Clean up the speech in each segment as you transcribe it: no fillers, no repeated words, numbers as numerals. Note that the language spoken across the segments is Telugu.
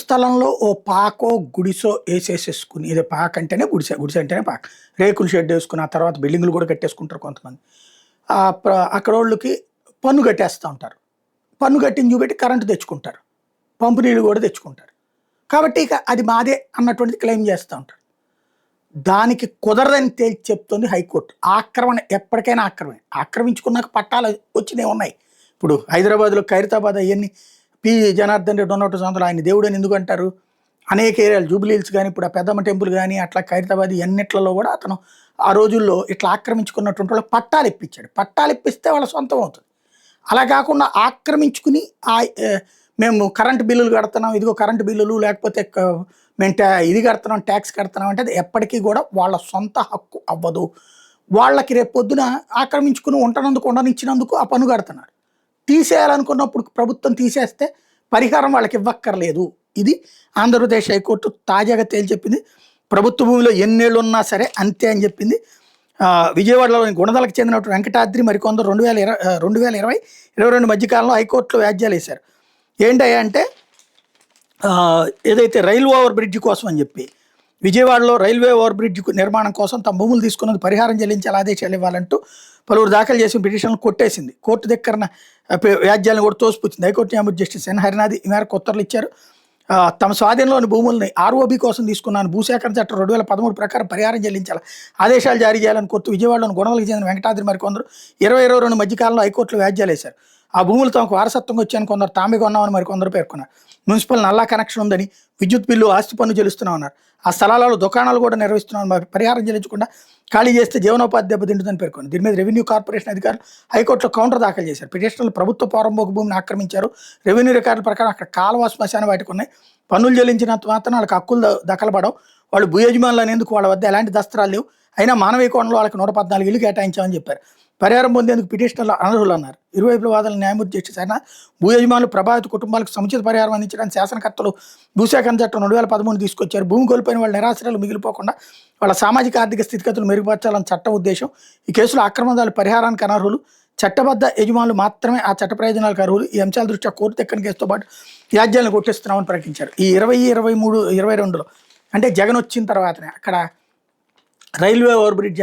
స్థలంలో ఓ పాకో, గుడిసో ఏసేసేసుకుని ఇదే పాకంటేనే గుడిసె, గుడిసె అంటేనే పాక. రేకుల షెడ్ ఏసుకుని, ఆ తర్వాత బిల్డింగులు గూడా కట్టేసుకుంటారు కొంతమంది. అక్కడోళ్ళకి పన్ను కట్టేస్తా ఉంటారు. పన్ను కట్టింది చూపెట్టి కరెంట్ తెచ్చుకుంటారు. పంపు నీళ్ళు గూడా తెచ్చుకుంటారు. కాబట్టి ఇక అది మాదే అన్నటువంటిది క్లెయిమ్ చేస్తా ఉంటారు. దానికి కుదరదని తేల్చి చెప్తుంది హైకోర్టు. ఆక్రమణ ఎప్పటికైనా ఆక్రమణే. ఆక్రమించుకున్నాక పట్టాలు వచ్చినవి ఉన్నాయి. ఇప్పుడు హైదరాబాద్‌లో ఖైరతాబాద్ అయన్నీ జనార్దన్ రెడ్డి ఉన్నటువంటి సంవత్సరాలు ఆయన దేవుడని ఎందుకు అంటారు? అనేక ఏరియాలు జూబ్లీ హిల్స్ గాని, ఇప్పుడు ఆ పెద్దమ్మ టెంపుల్ గాని, అట్లా ఖైరతాబాద్ ఇయన్నిట్లలో గూడా అతను ఆ రోజుల్లో ఇట్లా ఆక్రమించుకున్నటువంటి వాళ్ళకి పట్టాలు ఇప్పించాడు. పట్టాలు ఇప్పిస్తే వాళ్ళ సొంతం అవుతుంది. అలా కాకుండా ఆక్రమించుకుని మేము కరెంటు బిల్లులు కడుతున్నాం, ఇదిగో కరెంటు బిల్లులు లేకపోతే మేము ఇది కడుతున్నాం, ట్యాక్స్ కడుతున్నాం అంటే అది ఎప్పటికీ కూడా వాళ్ళ సొంత హక్కు అవ్వదు. వాళ్ళకి రేపు పొద్దున ఆక్రమించుకుని ఉండనిచ్చినందుకు ఆ పన్ను కడుతున్నారు. తీసేయాలనుకున్నప్పుడు ప్రభుత్వం తీసేస్తే పరిహారం వాళ్ళకి ఇవ్వక్కర్లేదు. ఇది ఆంధ్రప్రదేశ్ హైకోర్టు తాజాగా తేల్చెప్పింది. ప్రభుత్వ భూమిలో ఎన్నేళ్ళు ఉన్నా సరే అంతే అని చెప్పింది. విజయవాడలోని గుణదలకు చెందినటువంటి వెంకటాద్రి మరికొందరు 2020-22 మధ్యకాలంలో హైకోర్టులో వ్యాజ్యాలు వేశారు. ఏంటయ్యా అంటే ఏదైతే రైల్వే ఓవర్ బ్రిడ్జ్ కోసం అని చెప్పి విజయవాడలో రైల్వే ఓవర్ బ్రిడ్జ్ నిర్మాణం కోసం తమ భూములు తీసుకున్నది పరిహారం చెల్లించాలి ఆదేశాలు ఇవ్వాలంటూ పలువురు దాఖలు చేసిన పిటిషన్లు కొట్టేసింది. కోర్టు దగ్గర వ్యాజ్యాలను కూడా తోసిపుచ్చింది. హైకోర్టు న్యాయమూర్తి జస్టిస్ ఎన్ హరినాథ్ ఈ మేరకు ఉత్తర్వులు ఇచ్చారు. తమ స్వాధీనంలోని భూముల్ని ఆర్ఓబి కోసం తీసుకున్నాను, భూసేకరణ చట్టం 2013 ప్రకారం పరిహారం చెల్లించాలి ఆదేశాలు జారీ చేయాలని కోర్టు విజయవాడలోని గుణదలకు చెందిన వెంకటాద్రి మరికొందరు 2022 మధ్యకాలంలో హైకోర్టులో వ్యాజ్యాలు వేశారు. ఆ భూములు తమకు వారసత్వంగా వచ్చాయని కొందరు తామే కొన్నామని మరికొందరు పేర్కొన్నారు. మున్సిపల్ నల్లా కనెక్షన్ ఉందని, విద్యుత్ బిల్లు, ఆస్తి పన్ను చెల్లిస్తున్నామన్నారు. ఆ స్థలాలలో దుకాణాలు కూడా నిర్వహిస్తున్నామని, పరిహారం చెల్లించకుండా ఖాళీ చేస్తే జీవనోపాధి దెబ్బతింటుందని పేర్కొంది. దీని మీద రెవెన్యూ కార్పొరేషన్ అధికారులు హైకోర్టులో కౌంటర్ దాఖలు చేశారు. పిటిషన్లు ప్రభుత్వ పోరంబోకు భూమిని ఆక్రమించారు, రెవెన్యూ రికార్డుల ప్రకారం అక్కడ కాలువ, శ్మశాన వాటికి ఉన్నాయి, పన్నులు చెల్లించినంత మాత్రం వాళ్ళకి హక్కులు దఖలపడవు, వాళ్ళు భూ యజమానులు అనేందుకు వాళ్ళ వద్ద ఎలాంటి దస్త్రాలు లేవు, అయినా మానవీయ కోణంలో వాళ్ళకి 114 ఇల్లు కేటాయించామని చెప్పారు. పరిహారం పొందేందుకు పిటిషనర్లు అనర్హులు అన్నారు. ఇరువైపుల వాదనలు న్యాయమూర్తి జస్టిస్ అయినా భూ యజమానులు ప్రభావిత కుటుంబాలకు సముచిత పరిహారం అందించడానికి శాసనకర్తలు భూసేకరణ చట్టం 2013 తీసుకొచ్చారు. భూమి కోల్పోయిన వాళ్ళ నిరాశ్రయాలు మిగిలిపోకుండా వాళ్ళ సామాజిక ఆర్థిక స్థితిగతులు మెరుగుపరచాలని చట్టం ఉద్దేశం. ఈ కేసులో ఆక్రమణదారులు పరిహారానికి అనర్హులు, చట్టబద్ధ యజమానులు మాత్రమే ఆ చట్ట ప్రయోజనాలకు అర్హులు. ఈ అంశాల దృష్ట్యా కోర్టు తెక్కని కేసుతో పాటు వ్యాజ్యాలను కొట్టేస్తున్నామని ప్రకటించారు. ఈ 20, 23, 22లో అంటే జగన్ వచ్చిన తర్వాతనే అక్కడ రైల్వే ఓవర్ బ్రిడ్జ్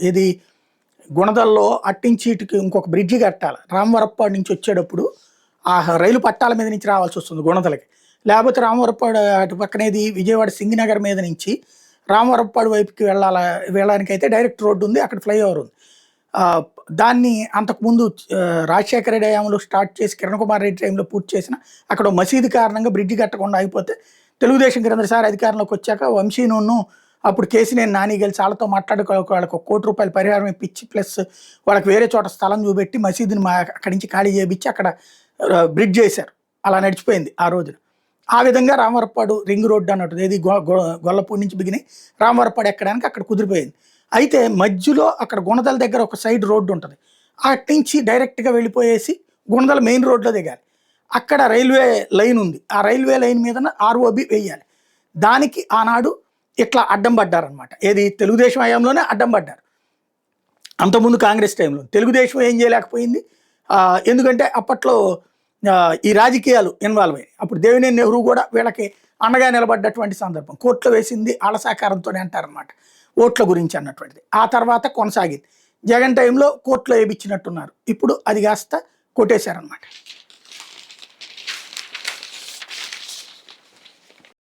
ఏది గుణదల్లో అట్టించి ఇటుకి ఇంకొక బ్రిడ్జి కట్టాలి. రామవరప్పాడు నుంచి వచ్చేటప్పుడు ఆ రైలు పట్టాల మీద నుంచి రావాల్సి వస్తుంది గుణదలకి. లేకపోతే రామవరప్పాడు అటు పక్కనేది విజయవాడ సింగినగర్ మీద నుంచి రామవరప్పాడు వైపుకి వెళ్ళడానికైతే డైరెక్ట్ రోడ్డు ఉంది, అక్కడ ఫ్లైఓవర్ ఉంది. దాన్ని అంతకుముందు రాజశేఖర రెడ్డి హయాంలో స్టార్ట్ చేసి కిరణ్ కుమార్ రెడ్డి టైంలో పూర్తి చేసిన అక్కడ మసీదు కారణంగా బ్రిడ్జి కట్టకుండా అయిపోతే తెలుగుదేశం క్రిందసారి అధికారంలోకి వచ్చాక వంశీను అప్పుడు కేసీనేని నాని గెలిచి వాళ్ళతో మాట్లాడుకోవాలి, వాళ్ళకి ₹1 కోటి పరిహారం ఇప్పించి ప్లస్ వాళ్ళకి వేరే చోట స్థలం చూపెట్టి మసీదుని అక్కడి నుంచి ఖాళీ చేయించి అక్కడ బ్రిడ్జ్ చేశారు. అలా నడిచిపోయింది ఆ రోజున. ఆ విధంగా రామవరప్పాడు రింగ్ రోడ్డు అన్నట్టు ఏది గొల్లపూడి నుంచి బిగిని రామవరప్పాడు ఎక్కడానికి అక్కడ కుదిరిపోయింది. అయితే మధ్యలో అక్కడ గుణదల దగ్గర ఒక సైడ్ రోడ్డు ఉంటుంది, అటు నుంచి డైరెక్ట్గా వెళ్ళిపోయేసి గుణదల మెయిన్ రోడ్లో దిగాలి. అక్కడ రైల్వే లైన్ ఉంది, ఆ రైల్వే లైన్ మీద ఆర్ఓబి వేయాలి. దానికి ఆనాడు ఇట్లా అడ్డం పడ్డారనమాట. ఏది తెలుగుదేశం హయాంలోనే అడ్డం పడ్డారు. అంతకుముందు కాంగ్రెస్ టైంలో తెలుగుదేశం ఏం చేయలేకపోయింది, ఎందుకంటే అప్పట్లో ఈ రాజకీయాలు ఇన్వాల్వ్ అయ్యాయి. అప్పుడు దేవినేని నెహ్రూ కూడా వీళ్ళకి అండగా నిలబడ్డటువంటి సందర్భం. కోర్టులో వేసింది ఆళ్ళ సహకారంతోనే అంటారనమాట, ఓట్ల గురించి అన్నటువంటిది. ఆ తర్వాత కొనసాగింది. జగన్ టైంలో కోర్టులో వేయించినట్టున్నారు, ఇప్పుడు అది కాస్త కొట్టేశారనమాట.